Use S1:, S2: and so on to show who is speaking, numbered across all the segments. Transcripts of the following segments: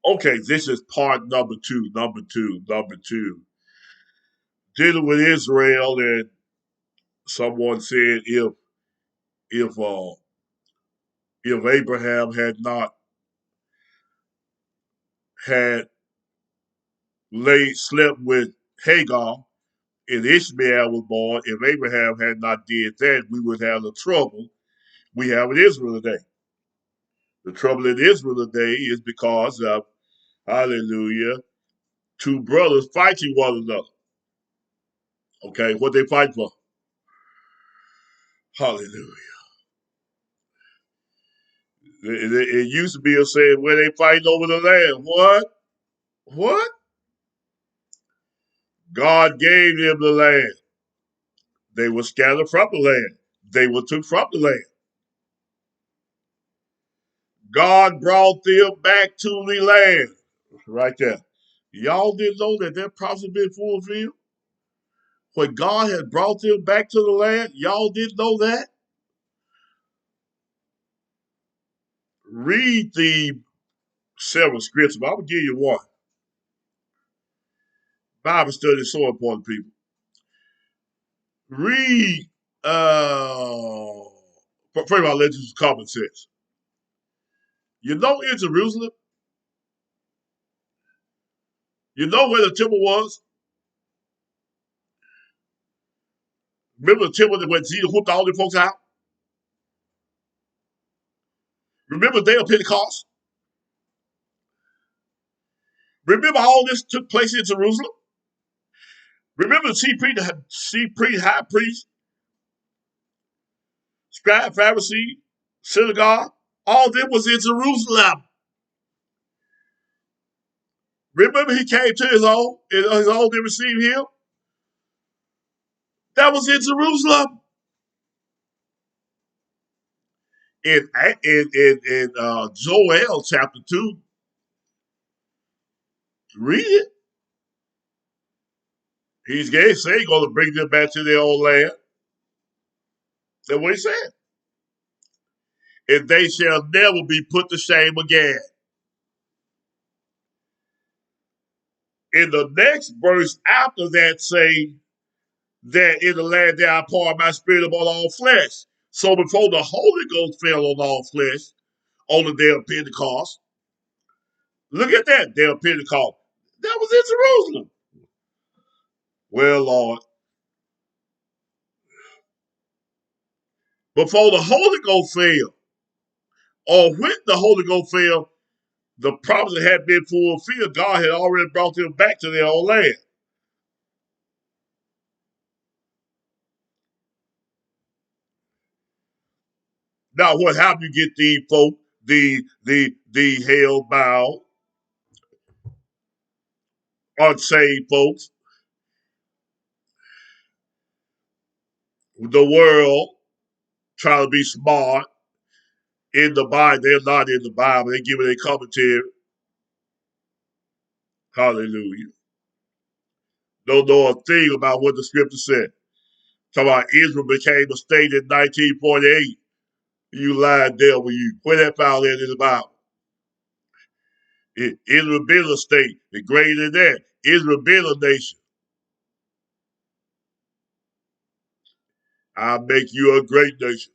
S1: Okay, this is part number two. Number two. Dealing with Israel, and someone said if uh if Abraham had not had slept with Hagar and Ishmael was born, if Abraham had not did that, we would have the trouble we have in Israel today. The trouble in Israel today is because of, hallelujah, two brothers fighting one another. Okay, what they fight for? Hallelujah. It used to be a saying where they fighting over the land. What? What? God gave them the land. They were scattered from the land. They were took from the land. God brought them back to the land. Right there. Y'all didn't know that their prophecy been fulfilled? When God had brought them back to the land, y'all didn't know that? Read the several scriptures, but I'm going to give you one. Bible study is so important, people. Read, first of all, let's use common sense. You know in Jerusalem, you know where the temple was? Remember the temple that when Jesus whooped all the folks out? Remember the day of Pentecost? Remember all this took place in Jerusalem? Remember the chief priest, high priest, scribe, Pharisee, synagogue? All of them was in Jerusalem. Remember he came to his own, and his own didn't receive him? That was in Jerusalem. In Joel chapter 2, read it. He's saying going to bring them back to their own land. That's what he said. And they shall never be put to shame again. In the next verse after that, say that in the land there I pour my spirit upon all flesh. So before the Holy Ghost fell on all flesh, on the day of Pentecost, look at that day of Pentecost. That was in Jerusalem. Well, Lord, before the Holy Ghost fell, or when the Holy Ghost fell, the promise had been fulfilled. God had already brought them back to their own land. Now, what happened? You get these folk, the hell bound, unsaved folks, the world trying to be smart in the Bible. They're not in the Bible. They give it a commentary. Hallelujah. Don't know a thing about what the scripture said. Talk about Israel became a state in 1948. You lied devil, you. Where that found in the Bible? Israel been a state. And greater than that, Israel been a nation. I'll make you a great nation.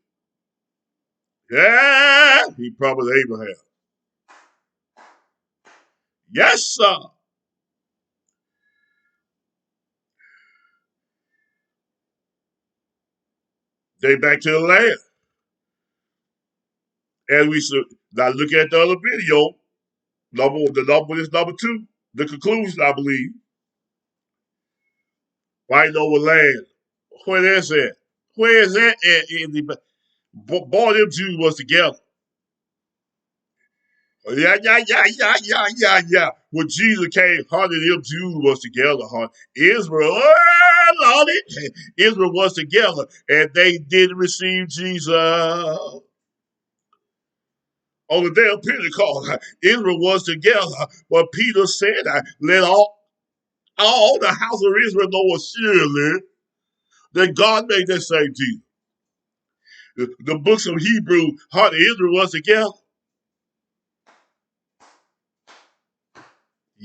S1: Yeah, he promised Abraham. Yes, sir. They back to the land. And we should now look at the other video. The number is number two. The conclusion, I believe. Fighting over land. Where is that? Where is that at in the boy, them Jews was together. Yeah. When Jesus came, honey, them Jews was together, honey. Israel, oh, Lord, Israel was together, and they didn't receive Jesus. On the day of Pentecost, Israel was together, but Peter said, let all the house of Israel know surely that God made that same Jesus. The books of Hebrew, honey, Israel was together.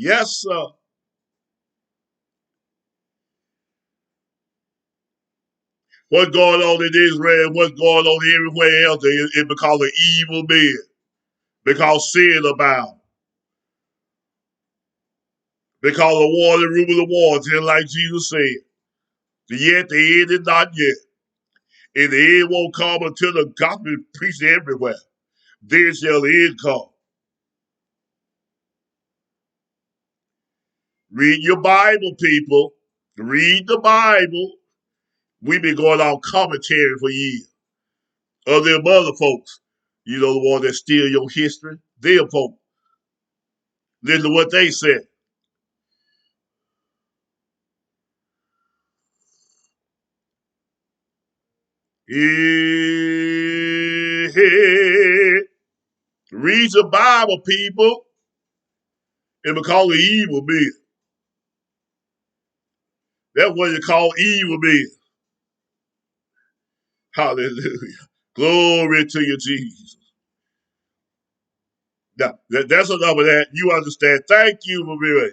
S1: Yes, sir. What's going on in Israel, what's going on everywhere else, it's because of evil men, because sin abound, because of war and rumors of war, just like Jesus said. Yet the end is not yet. And the end won't come until the gospel is preached everywhere. Then shall the end come. Read your Bible, people. Read the Bible. We've been going on commentary for years. Of them other folks, the ones that steal your history, them folks. Listen to what they said. Read the Bible, people, and because of evil men. That's what you call evil men. Hallelujah. Glory to you, Jesus. Now, that's enough of that. You understand. Thank you for being